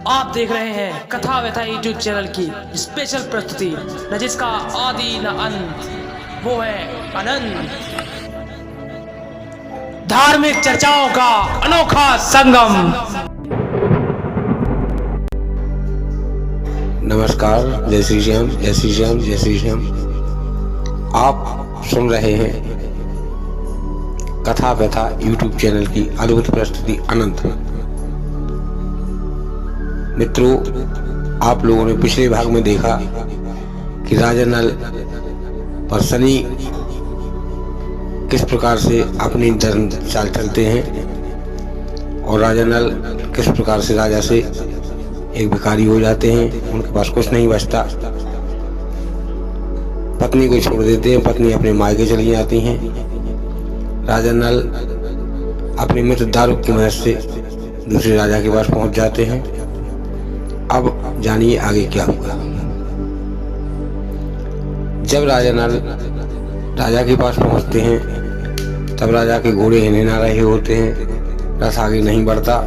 आप देख रहे हैं कथा व्यथा यूट्यूब चैनल की स्पेशल प्रस्तुति, न जिसका आदि न अंत, वो है अनंत। धार्मिक चर्चाओं का अनोखा संगम। नमस्कार, जय श्री श्याम, जय श्री श्याम, जय श्री श्याम। आप सुन रहे हैं कथा व्यथा यूट्यूब चैनल की अद्भुत प्रस्तुति अनंत। मित्रों, आप लोगों ने पिछले भाग में देखा कि राजा नल पर शनि किस प्रकार से अपनी धर्म चाल चलते हैं और राजा नल किस प्रकार से राजा से एक भिखारी हो जाते हैं। उनके पास कुछ नहीं बचता, पत्नी को छोड़ देते हैं, पत्नी अपने मायके चली जाती हैं। राजा नल अपने मित्र दारुक की मदद से दूसरे राजा के पास पहुंच जाते हैं। अब जानिए आगे क्या हुआ। जब राजा नल राजा के पास पहुंचते हैं तब राजा के घोड़े हिलने ना रहे होते हैं, रथ आगे नहीं बढ़ता।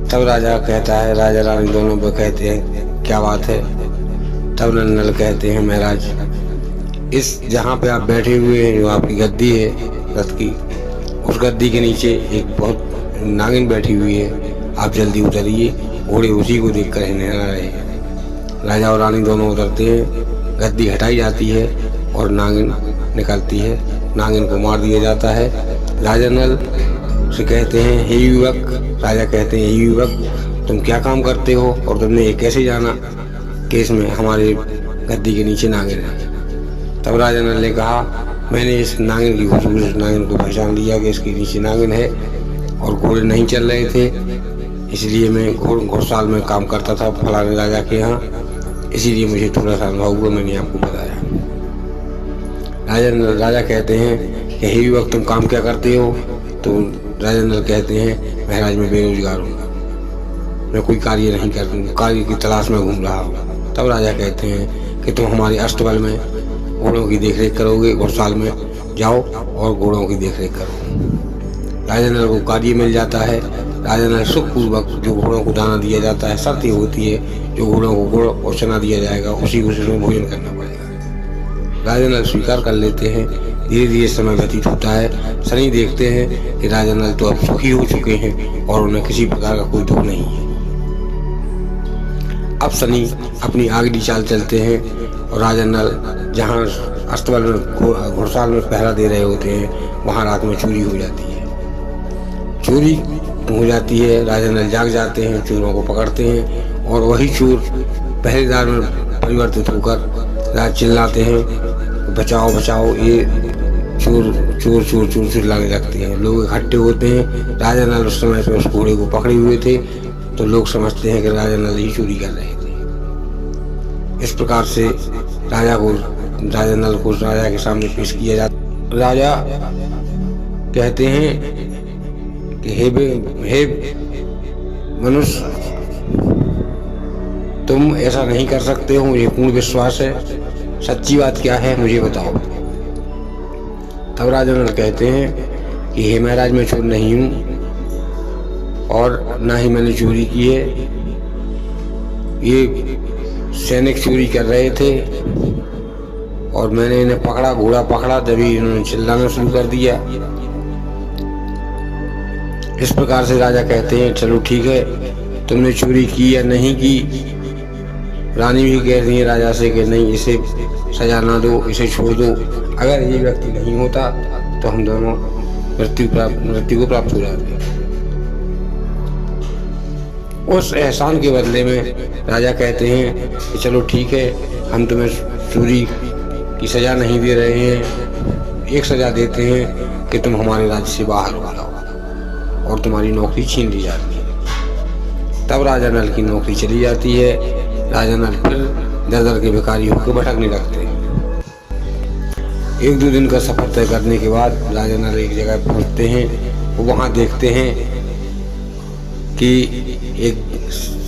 तब राजा कहता है, राजा रानी दोनों पे कहते हैं क्या बात है। तब नल कहते हैं, महाराज इस जहाँ पे आप बैठे हुए हैं, जो आपकी गद्दी है रथ की, उस गद्दी के नीचे एक बहुत नागिन बैठी हुई है, आप जल्दी उतरिए। घोड़े उसी को देख कर हिलने ना रहे। राजा और रानी दोनों उतरते हैं, गद्दी हटाई जाती है और नागिन निकलती है। नागिन को मार दिया जाता है। राजा नल से कहते हैं, हे युवक। राजा कहते हैं, हे युवक तुम क्या काम करते हो और तुमने ये कैसे जाना कि इसमें हमारे गद्दी के नीचे नागिन है। तब राजा नल ने कहा, मैंने इस नागिन की खुशबू से नागिन को पहचान लिया कि इसके नीचे नागिन है और घोड़े नहीं चल रहे थे, इसलिए मैं घोड़साल में काम करता था फलाने राजा के यहाँ, इसीलिए मुझे थोड़ा सा अनुभव हुआ, मैंने आपको बताया। राजा कहते हैं कि हे युवक तुम काम क्या करते हो। तो राजा नल कहते हैं, महाराज मैं बेरोजगार हूँ, मैं कोई कार्य नहीं करता, कार्य की तलाश में घूम रहा हूँ। तब राजा कहते हैं कि तुम हमारे अष्टबल में घोड़ों की देखरेख करोगे, घोड़साल में जाओ और घोड़ों की देखरेख करो। राजा नल को कार्य मिल जाता है। राजा नल सुखपूर्वक जो घोड़ों को दाना दिया जाता है, शर्त ये होती है जो घोड़ों को गुड़ और चना दिया जाएगा उसी को उसमें भोजन करना पड़ेगा। राजा नल स्वीकार कर लेते हैं। धीरे धीरे समय व्यतीत होता है। शनि देखते हैं कि राजा नल तो अब सुखी हो चुके हैं और उन्हें किसी प्रकार का कोई दुख नहीं है। अब शनि अपनी आगली चाल चलते हैं और राजा नल जहाँ अस्तबल में घुड़साल में पहरा दे रहे होते हैं, वहाँ रात में चोरी हो जाती है। चोरी हो जाती है, राजा नल जाग जाते हैं, चोरों को पकड़ते हैं और वही चोर पहरेदार में परिवर्तित होकर रात चिल्लाते हैं, बचाओ बचाओ, ये चोर चोर चोर चोर चिल्लाने लगते हैं। लोग इकट्ठे होते हैं। राजा नल उस समय से उस घोड़े को पकड़े हुए थे, तो लोग समझते हैं कि राजा नल ही चोरी कर रहे थे। इस प्रकार से राजा नल को राजा के सामने पेश किया जाता। राजा कहते हैं कि हे मनुष्य, तुम ऐसा नहीं कर सकते हो, मुझे पूर्ण विश्वास है, सच्ची बात क्या है मुझे बताओ। तब राजा नल कहते हैं कि हे महाराज मैं चोर नहीं हूँ और ना ही मैंने चोरी की है। ये सैनिक चोरी कर रहे थे और मैंने इन्हें पकड़ा, घोड़ा पकड़ा, तभी इन्होंने चिल्लाना शुरू कर दिया। इस प्रकार से राजा कहते हैं, चलो ठीक है, तुमने चोरी की या नहीं की। रानी भी कहती है राजा से कि नहीं, इसे सजा ना दो, इसे छोड़ दो। अगर ये व्यक्ति नहीं होता तो हम दोनों मृत्यु को प्राप्त हो जाते। उस एहसान के बदले में राजा कहते हैं कि चलो ठीक है, हम तुम्हें चोरी की सजा नहीं दे रहे हैं, एक सजा देते हैं कि तुम हमारे राज्य से बाहर हो जाओ और तुम्हारी नौकरी छीन ली जाती है। तब राजा नल की नौकरी चली जाती है। राजा नल फिर दर दर के भिखारी होकर भटकने लगते हैं। एक दो दिन का सफर तय करने के बाद राजा नल एक जगह पहुंचते हैं। वो वहां देखते हैं कि एक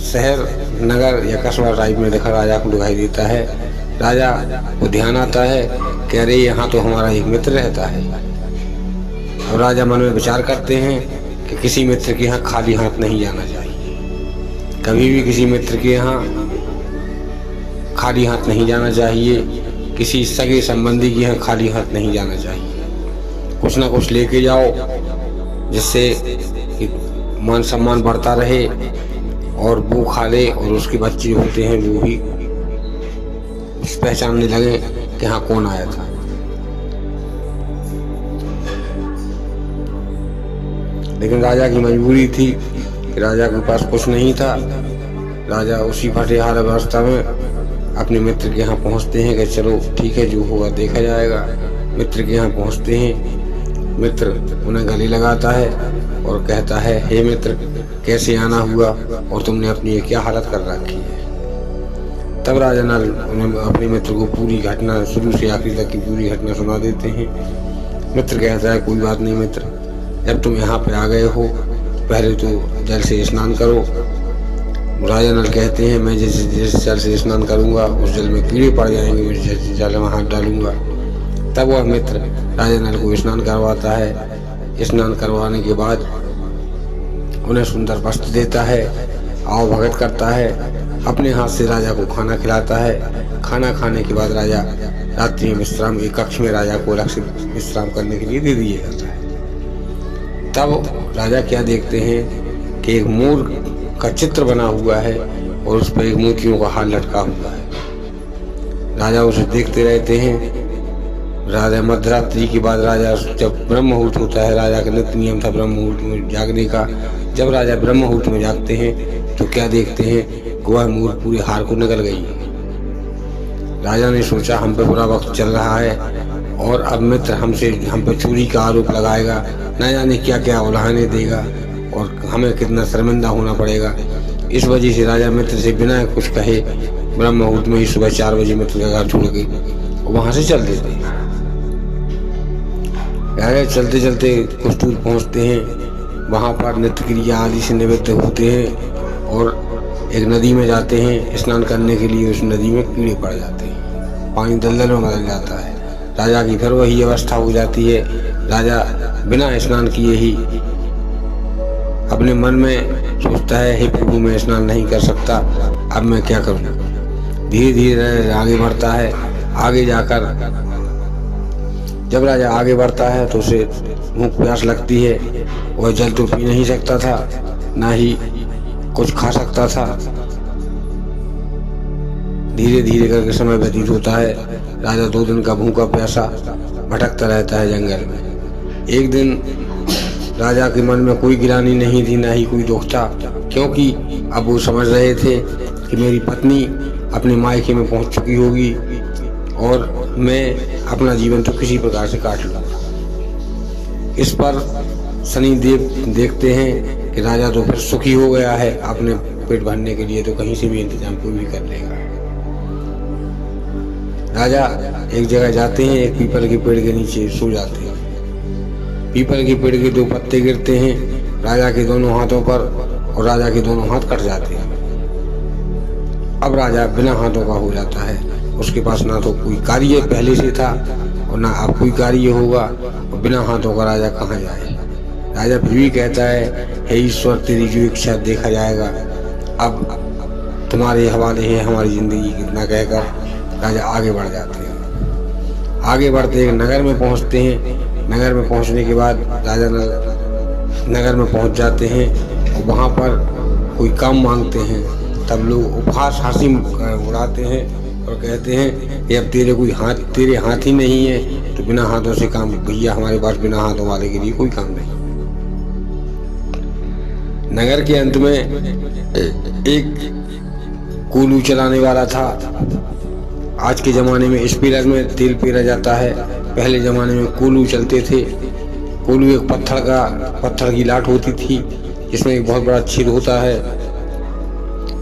शहर, नगर या कस्बा टाइप में देखा राजा को दिखाई देता है। राजा को ध्यान आता है कि अरे यहाँ तो हमारा एक मित्र रहता है। और राजा मन में विचार करते हैं कि किसी मित्र के यहाँ खाली हाथ नहीं जाना चाहिए। कभी भी किसी मित्र के यहाँ खाली हाथ नहीं जाना चाहिए, किसी सगे संबंधी के यहाँ खाली हाथ नहीं जाना चाहिए। कुछ ना कुछ लेके जाओ जिससे कि मान सम्मान बढ़ता रहे और वो खा ले और उसके बच्चे होते हैं वो भी पहचानने लगे कि हाँ कौन आया था। लेकिन राजा की मजबूरी थी कि राजा के पास कुछ नहीं था। राजा उसी फटेहार अवस्था में अपने मित्र के यहाँ पहुँचते हैं कि चलो ठीक है जो होगा देखा जाएगा। मित्र के यहाँ पहुँचते हैं, मित्र उन्हें गले लगाता है और कहता है, हे मित्र कैसे आना हुआ और तुमने अपनी क्या हालत कर रखी है। तब राजा नल उन्हें अपने मित्र को पूरी घटना शुरू से आखिरी तक की पूरी घटना सुना देते हैं। मित्र कहता है कोई बात नहीं मित्र, जब तुम यहाँ पे आ गए हो पहले तो जल से स्नान करो। राजा नल कहते हैं मैं जिस जल से स्नान करूँगा उस जल में कीड़े पड़ जाएंगे, उस जल में हाथ डालूंगा। तब वह मित्र राजा नल को स्नान करवाता है। स्नान करवाने के बाद उन्हें सुंदर वस्त्र देता है, आओ भगत करता है, अपने हाथ से राजा को खाना खिलाता है। खाना खाने के बाद राजा रात्रि में विश्राम एक कक्ष में राजा को अलग से विश्राम करने के लिए दे दिया जाता है। तब राजा क्या देखते हैं कि एक मोर का चित्र बना हुआ है और उस पर एक मोतियों का हार लटका हुआ है। राजा उसे देखते रहते हैं। राजा मध्यरात्रि के बाद राजा जब ब्रह्म मुहूर्त होता है, राजा का नित्य नियम था ब्रह्म मुहूर्त में जागने का। जब राजा ब्रह्म मुहूर्त में जागते हैं तो क्या देखते हैं, वह मोर पूरे हार को निकल गई है। राजा ने सोचा हम पे बुरा वक्त चल रहा है और अब मित्र हम पे चोरी का आरोप लगाएगा, न जाने क्या क्या उलाहने देगा और हमें कितना शर्मिंदा होना पड़ेगा। इस वजह से राजा मित्र से बिना कुछ कहे ब्रह्म मुहूर्त में ही सुबह 4 बजे मित्र का घर छोड़ के वहां से चल देते हैं। चलते चलते कुछ दूर पहुंचते हैं, वहां पर नित्य क्रिया आदि से निवृत्त होते हैं और एक नदी में जाते हैं स्नान करने के लिए। उस नदी में कीड़े पड़ जाते हैं, पानी दलदल में बदल जाता है। राजा की फिर वही अवस्था हो जाती है। राजा बिना स्नान किए ही अपने मन में सोचता है, हे प्रभु मैं स्नान नहीं कर सकता, अब मैं क्या करूं। धीरे धीरे आगे बढ़ता है। आगे जाकर जब राजा आगे बढ़ता है तो उसे भूख प्यास लगती है। वह जल तो पी नहीं सकता था, ना ही कुछ खा सकता था। धीरे धीरे करके समय व्यतीत होता है। राजा 2 दिन का भूखा प्यासा भटकता रहता है जंगल में। एक दिन राजा के मन में कोई गिलानी नहीं थी, ना ही कोई दुख था, क्योंकि अब वो समझ रहे थे कि मेरी पत्नी अपने मायके में पहुंच चुकी होगी और मैं अपना जीवन तो किसी प्रकार से काट लूंगा। इस पर शनि देव देखते हैं कि राजा तो फिर सुखी हो गया है, अपने पेट भरने के लिए तो कहीं से भी इंतजाम कोई भी कर लेगा। राजा एक जगह जाते हैं, एक पीपल के पेड़ के नीचे सो जाते हैं। पीपल के पेड़ के 2 पत्ते गिरते हैं राजा के दोनों हाथों पर और राजा के दोनों हाथ कट जाते हैं। अब राजा बिना हाथों का हो जाता है। उसके पास ना तो कोई कार्य पहले से था और ना अब कोई कार्य होगा, और बिना हाथों का राजा कहाँ जाए। राजा फिर भी कहता है, हे ईश्वर तेरी जो इच्छा देखा जाएगा, अब तुम्हारे हवाले है हमारी जिंदगी, कितना कहकर राजा आगे बढ़ जाते हैं। आगे बढ़ते एक नगर में पहुंचते हैं। नगर में पहुंचने के बाद राजा नगर में पहुंच जाते हैं और वहां पर कोई काम मांगते हैं। तब लोग उपहास हंसी उड़ाते हैं और कहते हैं कि अब तेरे हाथ ही नहीं है तो बिना हाथों से काम, भैया हमारे पास बिना हाथों वाले के लिए कोई काम नहीं। नगर के अंत में एक कोलू चलाने वाला था। आज के जमाने में स्पिलर में तेल पेरा जाता है, पहले जमाने में कोलू चलते थे। कोलू एक पत्थर की लाट होती थी जिसमें एक बहुत बड़ा छेद होता है।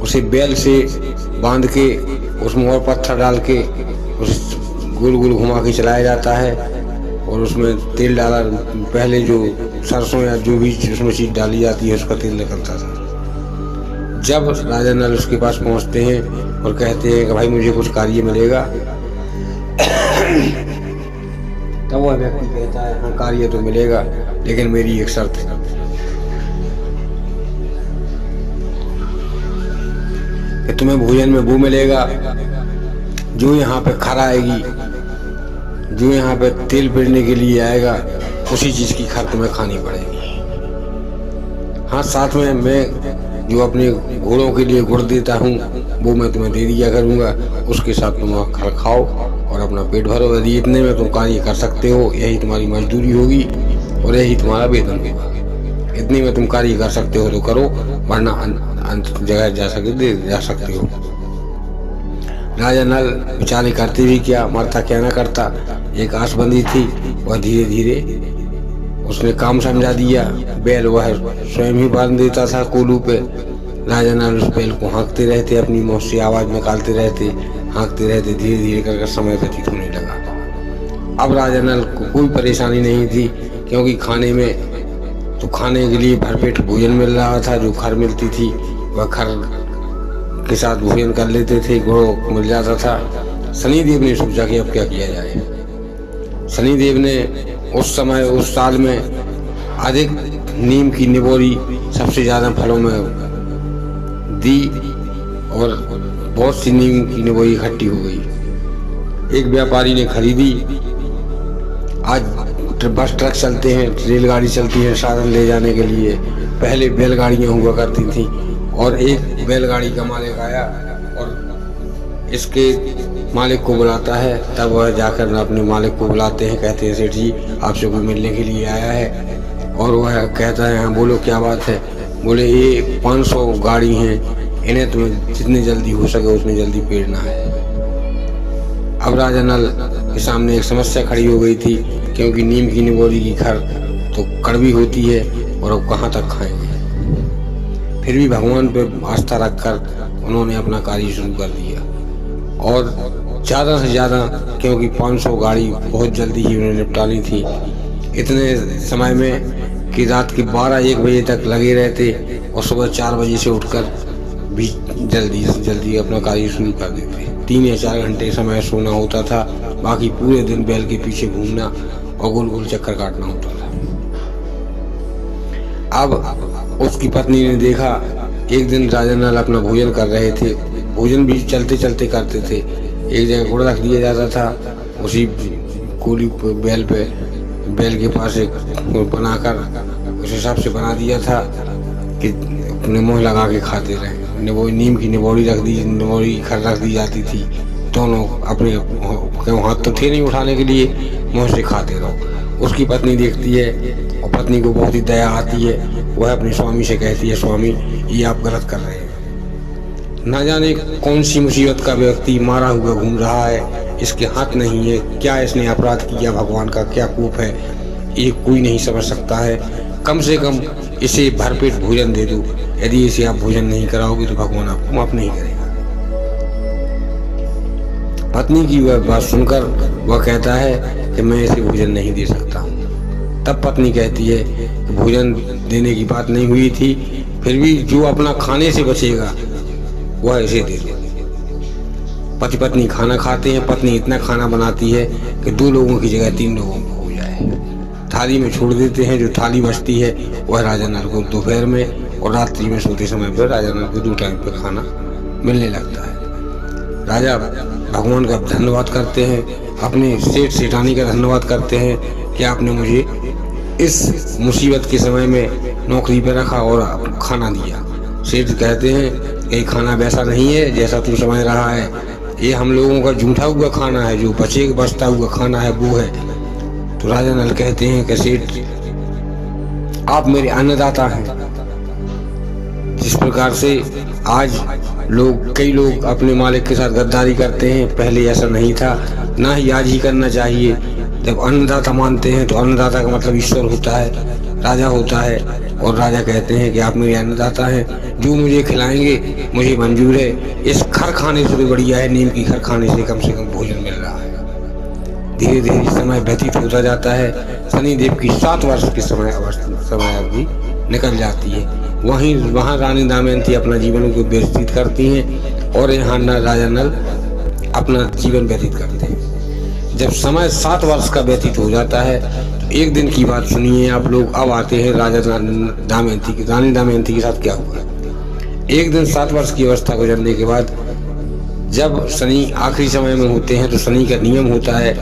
उसे बैल से बांध के उसमें और पत्थर डाल के उस गोल गोल घुमा के चलाया जाता है और उसमें तेल डाला, पहले जो सरसों या जो भी उसमें चीज डाली जाती है उसका तेल निकलता था। जब राजा नल उसके पास पहुंचते हैं और कहते हैं कि भाई मुझे कुछ कार्य मिलेगा, तब वह व्यक्ति कहता है हाँ कार्य तो मिलेगा, लेकिन मेरी एक शर्त है। कि तुम्हें भोजन में वो मिलेगा जो यहाँ पे खर आएगी, जो यहाँ पे तेल पेरने के लिए आएगा, उसी चीज की खर तुम्हें खानी पड़ेगी। हाँ, साथ में मैं जो अपने घोड़ों के लिए गुड़ देता हूँ वो मैं तुम्हें दे दिया करूँगा, उसके साथ तुम खर खाओ और अपना पेट भरो। यदि इतने में तुम कार्य कर सकते हो, यही तुम्हारी मजदूरी होगी और यही तुम्हारा वेतन होगा। इतने में तुम कार्य कर सकते हो तो करो, वरना अंत जगह जा सकते हो। राजा नल बेचारे करते भी क्या, मरता क्या ना करता। एक आस बंदी थी, वह धीरे धीरे उसने काम समझा दिया। बैल वह स्वयं ही बांध देता था कोलू पे। राजा नल उस बैल को हाँकते रहते, अपनी मुंह से आवाज निकालते रहते, हाँकते रहते। धीरे धीरे कर समय व्यतीत होने लगा। अब राजा नल को कोई परेशानी नहीं थी, क्योंकि खाने के लिए भरपेट भोजन मिल रहा था। जो खर मिलती थी वह खर के साथ भोजन कर लेते थे, गुड़ मिल जाता था। शनिदेव ने सोचा कि अब क्या किया जाए। शनिदेव ने उस समय उस साल में अधिक नीम की निबोरी सबसे ज्यादा फलों में दी और बहुत सी नीम की निबोरी इकट्ठी हो गई। एक व्यापारी ने खरीदी। आज बस ट्रक चलते हैं, रेलगाड़ी चलती है साधन ले जाने के लिए। पहले बैलगाड़ियां हुआ करती थी और एक बैलगाड़ी का मालिक आया और इसके मालिक को बुलाता है। तब वह जाकर अपने मालिक को बुलाते हैं, कहते हैं सेठ जी आपसे कोई मिलने के लिए आया है। और वह कहता है हाँ बोलो क्या बात है। बोले ये 500 गाड़ी हैं, इन्हें तुम्हें जितनी जल्दी हो सके उतनी जल्दी पेरना है। अब राजा नल के सामने एक समस्या खड़ी हो गई थी, क्योंकि नीम की निबोरी की खर तो कड़वी होती है और अब कहाँ तक खाएंगे। फिर भी भगवान पे आस्था रखकर उन्होंने अपना कार्य शुरू कर दिया और ज़्यादा से ज़्यादा, क्योंकि 500 गाड़ी बहुत जल्दी ही उन्हें निपटानी थी। इतने समय में कि रात के 12-1 बजे तक लगे रहते और सुबह 4 बजे से उठकर भी जल्दी से जल्दी अपना कार्य शुरू कर देते। 3 या 4 घंटे समय सोना होता था, बाकी पूरे दिन बैल के पीछे घूमना और गोल गोल चक्कर काटना होता था। अब उसकी पत्नी ने देखा, एक दिन राजा नल अपना भोजन कर रहे थे, भोजन भी चलते चलते करते थे। एक जगह गुड़ रख दिया जाता था, उसी कोली बैल पे, बैल के पास एक बनाकर उस हिसाब से बना दिया था कि अपने मुँह लगा के खाते रहे। नीम की निबोरी रख दी, निबोरी खर रख दी जाती थी। दोनों अपने हाथ तो थे नहीं उठाने के लिए, मुँह से खाते रहो। उसकी पत्नी देखती है और पत्नी को बहुत ही दया आती है। वह अपने स्वामी से कहती है स्वामी ये आप गलत कर रहे हैं। ना जाने कौन सी मुसीबत का व्यक्ति मारा हुआ घूम रहा है, इसके हाथ नहीं है, क्या इसने अपराध किया, भगवान का क्या कोप है, ये कोई नहीं समझ सकता है। कम से कम इसे भरपेट भोजन दे दो। यदि इसे आप भोजन नहीं कराओगे तो भगवान आपको माफ नहीं करेगा। पत्नी की वह बात सुनकर वह कहता है कि मैं इसे भोजन नहीं दे सकता। तब पत्नी कहती है कि भोजन देने की बात नहीं हुई थी, फिर भी जो अपना खाने से बचेगा वह इसे दे दो। पति पत्नी खाना खाते हैं। पत्नी इतना खाना बनाती है कि 2 लोगों की जगह 3 लोगों को हो जाए। थाली में छोड़ देते हैं। जो थाली बचती है वह राजा नल को दोपहर में और रात्रि में सोते समय पर राजा नल को 2 टाइम पर खाना मिलने लगता है। राजा भगवान का धन्यवाद करते हैं, अपने सेठ सेठानी का धन्यवाद करते हैं कि आपने मुझे इस मुसीबत के समय में नौकरी पर रखा और खाना दिया। सेठ कहते हैं ये खाना वैसा नहीं है जैसा तू समझ रहा है, ये हम लोगों का झूठा हुआ खाना है, जो बचता हुआ खाना है वो है। तो राजा नल कहते हैं कि सेठ आप मेरे अन्नदाता हैं। जिस प्रकार से आज कई लोग अपने मालिक के साथ गद्दारी करते हैं, पहले ऐसा नहीं था, ना ही आज ही करना चाहिए। जब अन्नदाता मानते हैं तो अन्नदाता का मतलब ईश्वर होता है, राजा होता है। और राजा कहते हैं कि आप मेरे अन्नदाता हैं, जो मुझे खिलाएंगे मुझे मंजूर है। इस खर खाने से भी बढ़िया है, नीम की खर खाने से कम भोजन मिल रहा है। धीरे धीरे समय व्यतीत होता जाता है। शनिदेव की 7 वर्ष की समय अवधि निकल जाती है। वहाँ रानी दमयंती अपना जीवन को व्यतीत करती हैं और यहाँ राजा नल अपना जीवन व्यतीत करते हैं। जब समय 7 वर्ष का व्यतीत हो जाता है तो एक दिन की बात सुनिए आप लोग। अब आते हैं राजा दमयंती की। रानी दमयंती के साथ क्या हुआ। एक दिन 7 वर्ष की अवस्था गुजरने के बाद जब शनि आखिरी समय में होते हैं तो शनि का नियम होता है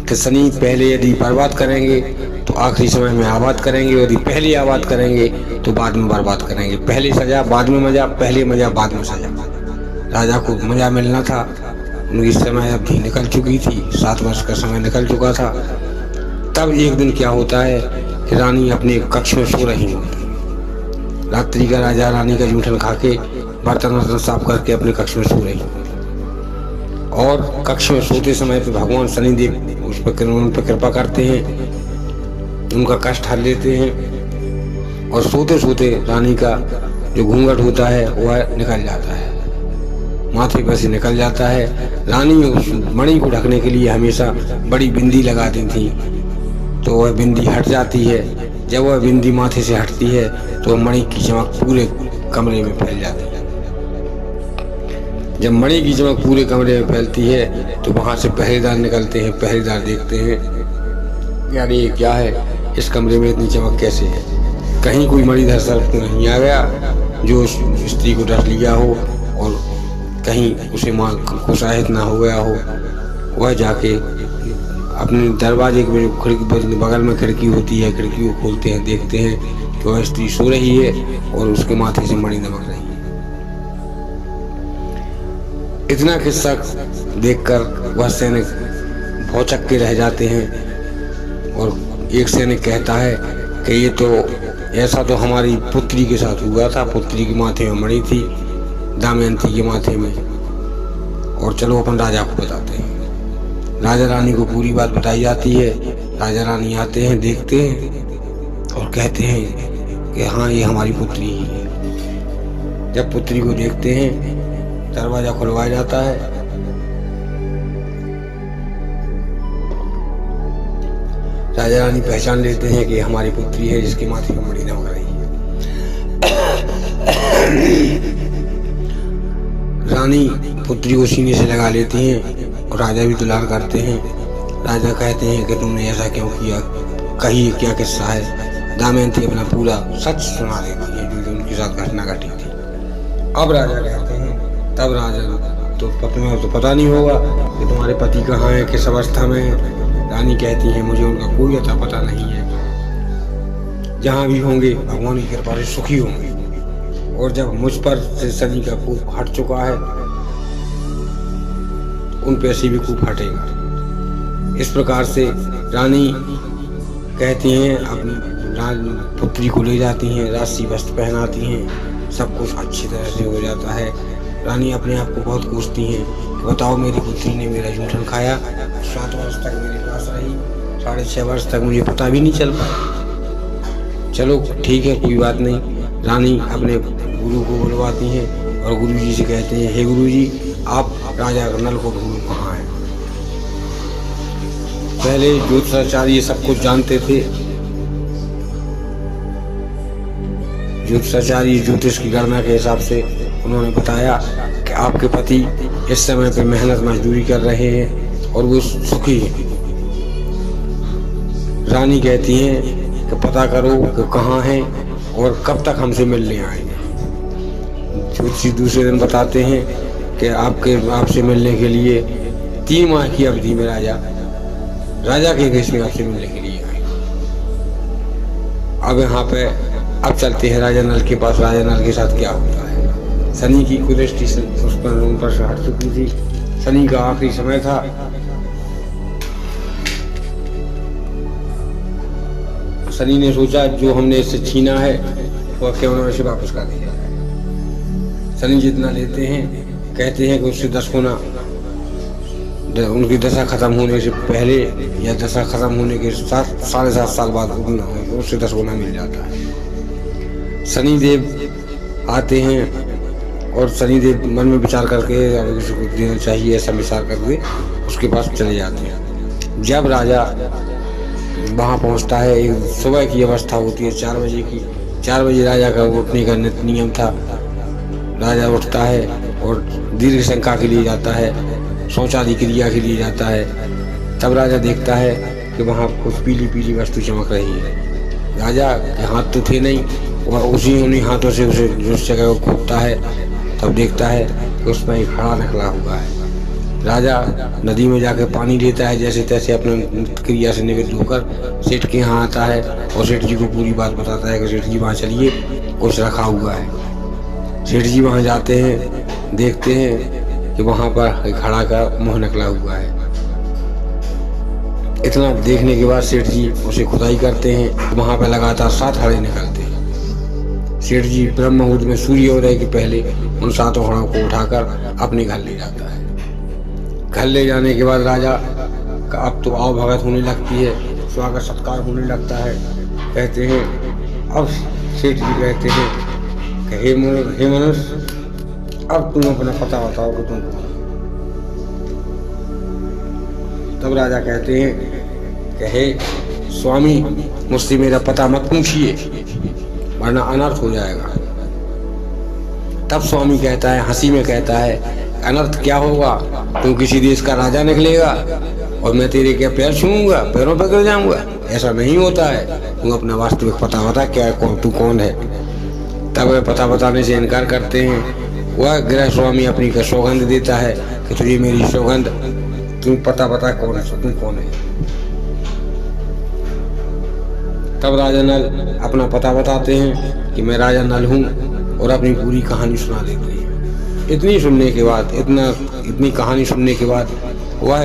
कि शनि पहले यदि बर्बाद करेंगे तो आखिरी समय में आबाद करेंगे, यदि पहले आबाद करेंगे तो बाद में बर्बाद करेंगे। पहले सजा बाद में मजा, पहले मजा बाद में सजा। राजा को मजा मिलना था, उनकी समय अवधि निकल चुकी थी, 7 वर्ष का समय निकल चुका था। तब एक दिन क्या होता है कि रानी अपने कक्ष में सो रही होती। रात्रि का राजा रानी का जूठन खा के बर्तन साफ करके अपने कक्ष में सो रही और कक्ष में सोते समय पे भगवान शनिदेव उन पर कृपा करते हैं, उनका कष्ट हर लेते हैं और सोते सोते रानी का जो घूंघट होता है वह निकल जाता है, माथे पर से निकल जाता है। रानी उस मणि को ढकने के लिए हमेशा बड़ी बिंदी लगाती थी, तो वह बिंदी हट जाती है। जब वह बिंदी माथे से हटती है तो मणि की चमक पूरे कमरे में फैल जाती है। जब मणि की चमक पूरे कमरे में फैलती है तो वहां से पहरेदार निकलते हैं। पहरेदार देखते हैं यानी ये क्या है, इस कमरे में इतनी चमक कैसे है, कहीं कोई मणिधर सर्प तो नहीं आ गया जो उस स्त्री को डर लिया हो और कहीं उसे मां को शाहिद ना हो गया हो। वह जाके अपने दरवाजे के खिड़की बगल में खिड़की होती है, खिड़की को खोलते हैं, देखते हैं कि वह स्त्री सो रही है और उसके माथे से मणि दमक रही है। इतना किस्सा देखकर वह सैनिक भौचक्के के रह जाते हैं और एक सैनिक कहता है कि ये तो ऐसा तो हमारी पुत्री के साथ हुआ था, पुत्री के माथे में मणि थी, दमयंती के माथे में, और चलो अपन राजा को बताते हैं। राजा रानी को पूरी बात बताई जाती है। राजा रानी आते हैं, देखते हैं और कहते हैं कि हाँ ये हमारी पुत्री ही है। जब पुत्री को देखते हैं दरवाजा खुलवाया जाता है। राजा रानी पहचान लेते हैं कि हमारी पुत्री है जिसके माथे पर मणि दमक रही है। रानी पुत्री को सीने से लगा लेती हैं और राजा भी दुलार करते हैं। राजा कहते हैं कि तुमने ऐसा क्यों किया, कहिए क्या किस्सा है। दमयंती अपना पूरा सच सुना देती है जो उनके साथ घटना घटी थी। अब राजा कहते हैं, तब राजा तो तुम्हें तो पता नहीं होगा कि तुम्हारे पति कहाँ है, किस अवस्था में है। रानी कहती है मुझे उनका कोई अता पता नहीं है, जहाँ भी होंगे भगवान की कृपा से सुखी होंगे। और जब मुझ पर से शनि का कूप हट चुका है उन पे से भी कूप हटेगा। इस प्रकार से रानी कहती हैं, अपनी पुत्री को ले जाती हैं, राशि वस्त्र पहनाती हैं, सब कुछ अच्छी तरह से हो जाता है। रानी अपने आप को बहुत कोसती हैं कि बताओ मेरी पुत्री ने मेरा जूठन खाया, 7 वर्ष तक मेरे पास रही, 6.5 वर्ष तक मुझे पता भी नहीं चल पाया। चलो ठीक है, कोई बात नहीं। रानी अपने गुरु को बुलवाती हैं और गुरुजी से कहते हैं, हे गुरुजी आप राजा नल को ढूंढो कहाँ है। पहले ज्योतिषाचार्य सब कुछ जानते थे। ज्योतिषाचार्य ज्योतिष की गणना के हिसाब से उन्होंने बताया कि आपके पति इस समय पे मेहनत मजदूरी कर रहे हैं और वो सुखी हैं। रानी कहती हैं कि पता करो कि कहाँ हैं और कब तक हमसे मिलने आएंगे। ज्योतिषी दूसरे दिन बताते हैं कि आपसे मिलने के लिए 3 माह की अवधि में राजा के देश में आपसे मिलने के लिए आए। अब यहाँ पे अब चलते हैं राजा नल के पास। राजा नल के साथ क्या होता है। शनि की कुदृष्टि उस पर उन पर से हट चुकी थी, शनि का आखिरी समय था। शनि ने सोचा जो हमने इससे छीना है वह क्यों ना इसे वापस कर दिया जाए। शनि जितना लेते हैं कहते हैं कि उससे 10 गुना, उनकी दशा खत्म होने से पहले या दशा खत्म होने के 7.5 साल बाद उससे 10 गुना मिल जाता है। शनिदेव आते हैं और शनिदेव मन में विचार करके किसी को देना चाहिए ऐसा विचार करके उसके पास चले जाते हैं। जब राजा वहाँ पहुँचता है, एक सुबह की अवस्था होती है, 4 बजे की। 4 बजे राजा का उठने का नियम था। राजा उठता है और दीर्घ शंका के लिए जाता है, शौचादि क्रिया के लिए जाता है। तब राजा देखता है कि वहाँ कुछ पीली पीली वस्तु चमक रही है। राजा के हाथ तो थे नहीं, वह उसी उन्हीं हाथों से उसे उस जगह को खोदता है। तब देखता है कि उसमें एक घड़ा निकला हुआ है। राजा नदी में जाकर पानी लेता है, जैसे तैसे अपने क्रिया से निवृत्त होकर सेठ के यहाँ आता है और सेठ जी को पूरी बात बताता है कि सेठ जी वहाँ चलिए, कुछ रखा हुआ है। सेठ जी वहाँ जाते हैं, देखते हैं कि वहाँ पर घड़ा का मुंह निकला हुआ है। इतना देखने के बाद सेठ जी उसे खुदाई करते हैं। वहाँ पर लगातार 7 घड़े निकलते हैं। सेठ जी ब्रह्म मुहूर्त में सूर्योदय के पहले उन 7 घड़ों को उठाकर अपने घर ले जाता है। घर ले जाने के बाद राजा का अब तो आव भगत होने लगती है, स्वागत सत्कार होने लगता है। कहते हैं, अब सेठ जी कहते हैं कि हे मनुष्य, अब तुम अपना पता बताओ कि तुम कौन। तब राजा कहते हैं कि हे स्वामी, मुझसे मेरा पता मत पूछिए वरना अनर्थ हो जाएगा। तब स्वामी कहता है, हंसी में कहता है, अनर्थ क्या होगा? तू किसी देश का राजा निकलेगा और मैं तेरे क्या पैर छूऊंगा, पैरों पर गिर जाऊंगा? ऐसा नहीं होता है। तू अपना वास्तविक पता बता, क्या तू कौन है? तब वे पता बताने से इनकार करते हैं। वह गृह स्वामी अपनी का सौगंध देता है कि तुझे मेरी सौगंध, तू पता बता कौन है, तू कौन है। तब राजा नल अपना पता बताते हैं कि मैं राजा नल हूँ और अपनी पूरी कहानी सुना देते हैं। इतनी सुनने के बाद, इतनी कहानी सुनने के बाद वह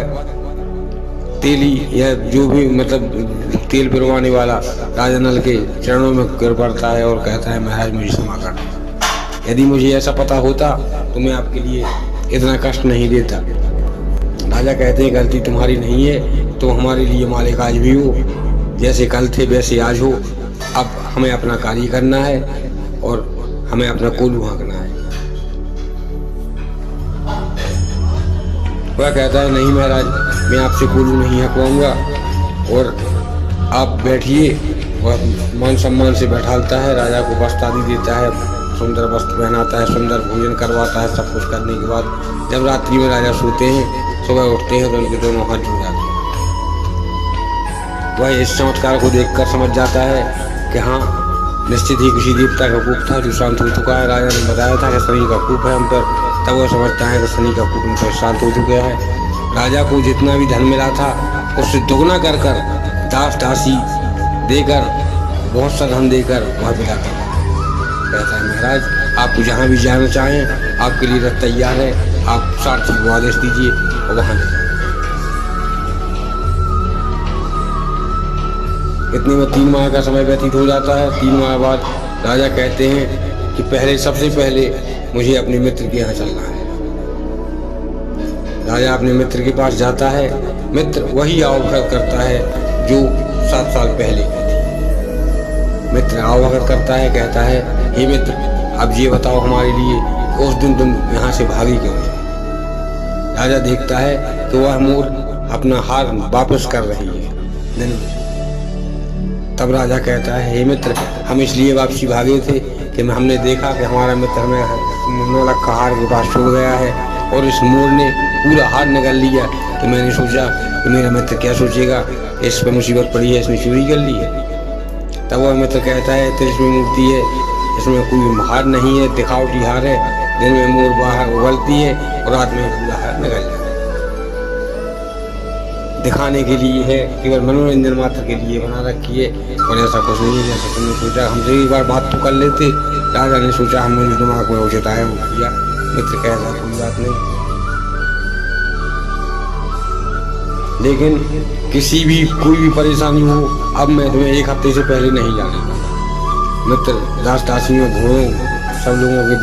तेली या जो भी मतलब तेल पिरवाने वाला राजा नल के चरणों में गिर पड़ता है और कहता है, महाराज मुझे क्षमा करना। यदि मुझे ऐसा पता होता तो मैं आपके लिए इतना कष्ट नहीं देता। राजा कहते हैं, गलती तुम्हारी नहीं है, तुम हमारे लिए मालिक आज भी हो, जैसे कल थे वैसे आज हो। अब हमें अपना कार्य करना है और हमें अपना कोल्हू हाँकना है। वह कहता है, नहीं महाराज, मैं आपसे कोल्हू नहीं हकवाऊंगा और आप बैठिए। वह मान सम्मान से बैठालता है, राजा को वस्त्र आदि देता है, सुंदर वस्त्र पहनाता है, सुंदर भोजन करवाता है। सब कुछ करने के बाद जब रात्रि में राजा सोते हैं, सुबह उठते हैं तो उनके दोनों हाथ जुड़ जाते हैं। वह इस चमत्कार को देखकर समझ जाता है कि हाँ, निश्चित ही किसी देवता का कूप था जो शांत हो चुका है। राजा ने बताया था कि शनि का कूप है हम पर। तब वह समझता है कि शनि का कूप उन पर शांत हो चुका है। राजा को जितना भी धन मिला था उससे दुगना कर दास दासी देकर, बहुत सा धन देकर वह विदा कर कहता है, महाराज आपको जहाँ भी जाना चाहें आपके लिए रथ तैयार है, आप सारथी को आदेश दीजिए और वहाँ ले जाए। इतने में 3 माह का समय व्यतीत हो जाता है। 3 माह बाद राजा कहते हैं कि सबसे पहले मुझे अपने मित्र के यहाँ चलना है। राजा अपने मित्र के पास जाता है। मित्र वही आवभगत करता है जो 7 साल पहले की थी। मित्र आवभगत करता है, कहता है, हे मित्र, अब ये बताओ हमारे लिए कि उस दिन तुम यहाँ से भागी क्यों? राजा देखता है कि वह मोर अपना हार वापस कर रही है। तब राजा कहता है, हे मित्र, हम इसलिए वापसी भागे थे कि हमने देखा कि हमारा मित्र हमें 9 लाख का हार के पास छोड़ गया है और इस मोर ने पूरा हार निकाल लिया। तो मैंने सोचा कि मेरा मित्र क्या सोचेगा, इस पर मुसीबत पड़ी है, इसने चोरी कर ली है। तब वह मित्र कहता है, तो इसमें मूर्ति है, इसमें कोई हार नहीं है, दिखावटी हार है। दिन में मोर बाहर उगलती है और रात में पूरा हार निकल जाता है। दिखाने के लिए है, केवल मनोरंजन मात्र के लिए बना रखी है और ऐसा कुछ नहीं है जैसा तुमने सोचा। हमसे एक बार बात तो कर लेते। राजा ने सोचा, हमने जो दिमाग में उचित आया वो किया। मित्र कहता, कोई बात नहीं, लेकिन कोई भी परेशानी हो, अब मैं तुम्हें 1 हफ्ते से पहले नहीं जाने। मित्र दास दासियों, घोड़ों, सब लोगों के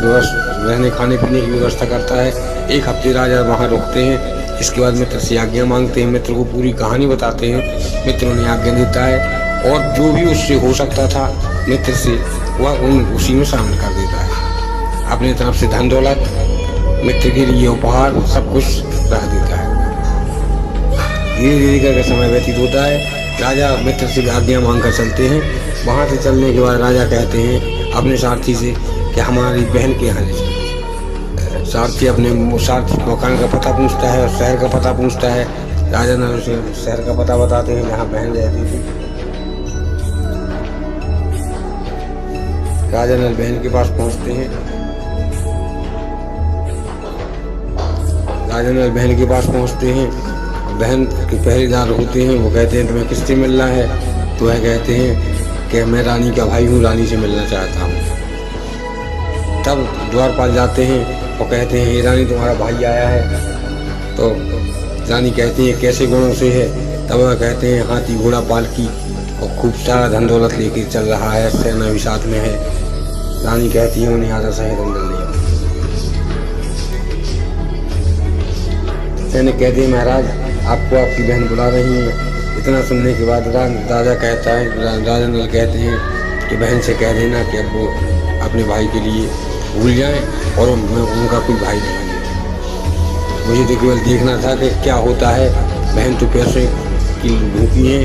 रहने खाने पीने की व्यवस्था करता है। 1 हफ्ते राजा वहाँ रुकते हैं। इसके बाद मित्र से आज्ञा मांगते हैं, मित्र को पूरी कहानी बताते हैं। मित्र उन्हें आज्ञा देता है और जो भी उससे हो सकता था मित्र से, वह उसी में शामिल कर देता है। अपनी तरफ से धन दौलत, मित्र के लिए उपहार, सब कुछ रख देता है। धीरे धीरे करके समय व्यतीत होता है। राजा मित्र से आज्ञा मांग कर चलते हैं। वहाँ से चलने के बाद राजा कहते हैं अपने सारथी से कि हमारी बहन के यहाँ ले चलो। सारथी अपने मकान का पता पूछता है और शहर का पता पूछता है। राजा ने उसे शहर का पता बताते हैं जहाँ बहन रहती थी। राजा नल बहन के पास पहुंचते हैं। राजा नल बहन के पास पहुंचते हैं। बहन के पहरेदार होते हैं, वो कहते हैं तुम्हें किससे मिलना है? तो वह कहते हैं कि मैं रानी का भाई हूँ, रानी से मिलना चाहता हूँ। तब द्वारपाल जाते हैं और कहते हैं ये रानी तुम्हारा भाई आया है। तो रानी कहती है कैसे गुणों से है? तब वह कहते हैं हाथी घोड़ा पालकी और खूब सारा धन दौलत लेकर चल रहा है, सेना भी साथ में है। रानी कहती है उन्हें आधा शहर अंदर ले आओ। सैनिक कहते हैं महाराज आपको आपकी बहन बुला रही है। इतना सुनने के बाद राजा कहता है, राजा नल कहते हैं कि बहन से कह देना कि अब वो अपने भाई के लिए भूल जाएं और उनका कोई भाई नहीं है। मुझे तो केवल देखना था कि क्या होता है। बहन तो पैसे की भूखी है,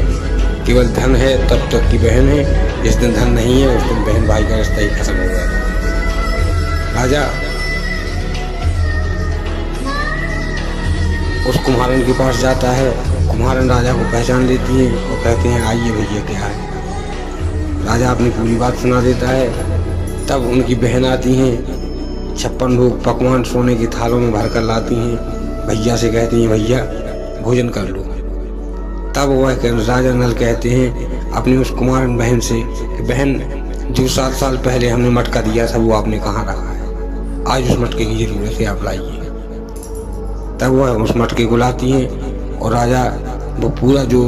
केवल धन है तब तक की बहन है, जिस दिन धन नहीं है उस दिन बहन भाई का रिश्ता ही खत्म हो गया। राजा उस कुम्हारन के पास जाता है। कुम्हारन राजा को पहचान लेती है और कहते हैं आइए भैया क्या है। राजा अपनी पूरी बात सुना देता है। तब उनकी बहन आती हैं, 56 लोग पकवान सोने की थालों में भर कर लाती हैं। भैया से कहती हैं भैया भोजन कर लो। तब वह राजा नल कहते हैं अपनी उस कुमारन बहन से कि बहन जो 7 साल पहले हमने मटका दिया था वो आपने कहाँ रखा है? आज उस मटके की जरूरत है, आप लाइए। तब वह उस मटके को लाती हैं और राजा वो पूरा जो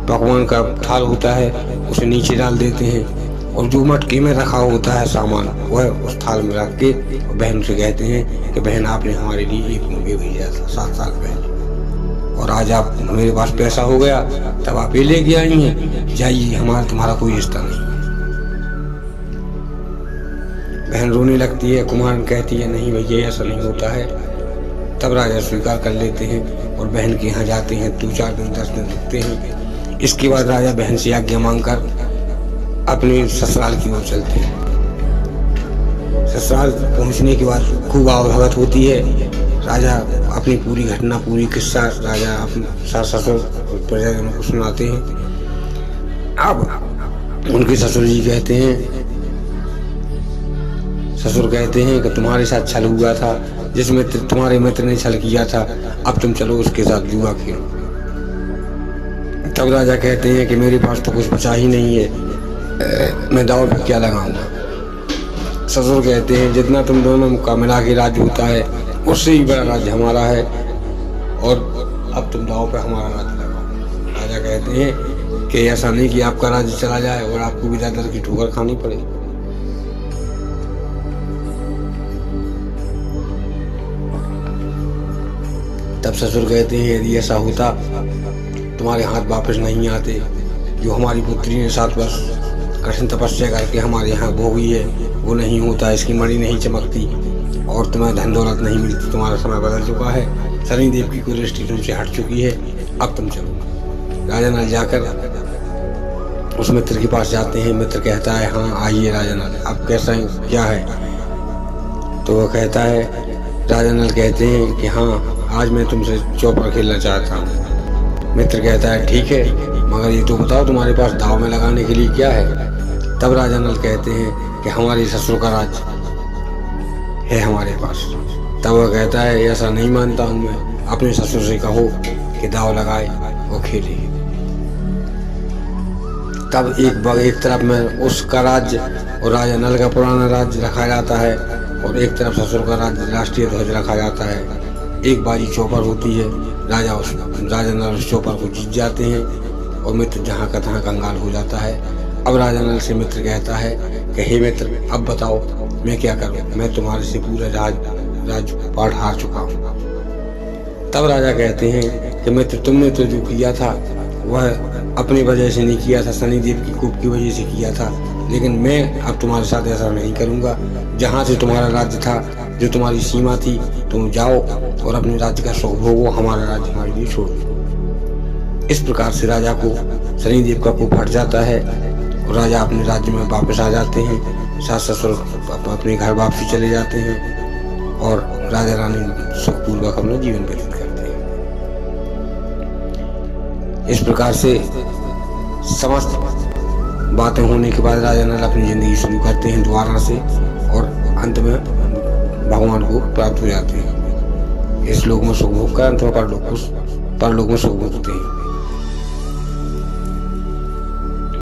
पकवान का थाल होता है उसे नीचे डाल देते हैं और जो मटके में रखा होता है सामान वह उस थाल में रख के बहन से कहते हैं कि बहन आपने हमारे लिए एक मुर्गी भेजा था 7 साल पहले और आज आप मेरे पास पैसा हो गया तब आप ये लेके आई हैं, जाइए तुम्हारा कोई रिश्ता नहीं। बहन रोने लगती है। कुमारन कहती है नहीं भैया ऐसा नहीं होता है। तब राजा स्वीकार कर लेते हैं और बहन के यहाँ जाते हैं। 2-4 दिन 10 दिन रुकते हैं। इसके बाद राजा बहन से आज्ञा मांगकर अपने ससुराल की ओर चलते हैं। ससुराल पहुंचने के बाद खूब आवभगत होती है। राजा अपनी पूरी घटना पूरी किस्सा राजा अपने सास ससुर प्रजाजनों को सुनाते हैं। अब उनके ससुर जी कहते हैं, ससुर कहते हैं कि तुम्हारे साथ छल हुआ था, जिस मित्र तुम्हारे मित्र ने छल किया था अब तुम चलो उसके साथ जुआ खेलो। तब राजा कहते हैं कि मेरे पास तो कुछ बचा ही नहीं है, मैं दाव पे क्या लगाऊंगा। ससुर कहते हैं जितना तुम दोनों का मिला के राज्य होता है उससे ही बड़ा राज्य हमारा है और अब तुम दाव पे हमारा राज्य लगाओ। राजा कहते हैं कि ऐसा नहीं कि आपका राज्य चला जाए और आपको भी दर की ठोकर खानी पड़े। तब ससुर कहते हैं यदि ऐसा होता तुम्हारे हाथ वापस नहीं आते, जो हमारी पुत्री ने 7 वर्ष कठिन तपस्या करके हमारे यहाँ भोगी है वो नहीं होता, इसकी मणि नहीं चमकती और तुम्हें धन दौलत नहीं मिलती। तुम्हारा समय बदल चुका है, शनिदेव की कोई दृष्टि तुमसे हट चुकी है, अब तुम चलो। राजा नल जाकर उस मित्र के पास जाते हैं। मित्र कहता है हाँ आइए राजा नल, अब कैसा है क्या है? तो वह कहता है, राजा नल कहते हैं कि हाँ आज मैं तुमसे चौपर खेलना चाहता हूँ। मित्र कहता है ठीक है, मगर ये तो बताओ तुम्हारे पास दाव में लगाने के लिए क्या है? तब राजा नल कहते हैं कि हमारे ससुर का राज है हमारे पास। तब वह कहता है ऐसा नहीं मानता हूँ मैं, अपने ससुर से कहो कि दाव लगाए वो खेले। तब एक तरफ में उसका राज्य और राजा नल का पुराना राज्य रखा जाता है और एक तरफ ससुर का राज्य राष्ट्रीय ध्वज रखा जाता है। एक बारी चौपर होती है, राजा नल उस चौपर को जीत जाते हैं और मित्र जहाँ का तहाँ कंगाल हो जाता है। अब राजा नल से मित्र कहता है कि हे मित्र अब बताओ मैं क्या करूं, मैं तुम्हारे से पूरा राजपाट हार चुका हूं। तब राजा कहते हैं कि मित्र तुमने तो जो किया था वह अपनी वजह से नहीं किया था, शनिदेव की कोप की वजह से किया था, लेकिन मैं अब तुम्हारे साथ ऐसा नहीं करूंगा। जहाँ से तुम्हारा राज्य था, जो तुम्हारी सीमा थी, तुम जाओ और अपने राज्य का सुख भोगो, हमारा राज्य हमारे लिए छोड़ दो। इस प्रकार से राजा को शनिदेव का कोप हट जाता है और राजा अपने राज्य में वापस आ जाते हैं। सास ससुर अपने घर वापसी चले जाते हैं और राजा रानी सुखपूर्वक अपना जीवन व्यतीत करते हैं। इस प्रकार से समस्त बातें होने के बाद राजा नल अपनी जिंदगी शुरू करते हैं दोबारा से और अंत में भगवान को प्राप्त हो जाते हैं। इस लोक में सुख भोग कर अंत में परलोक में सुख भोगते हैं।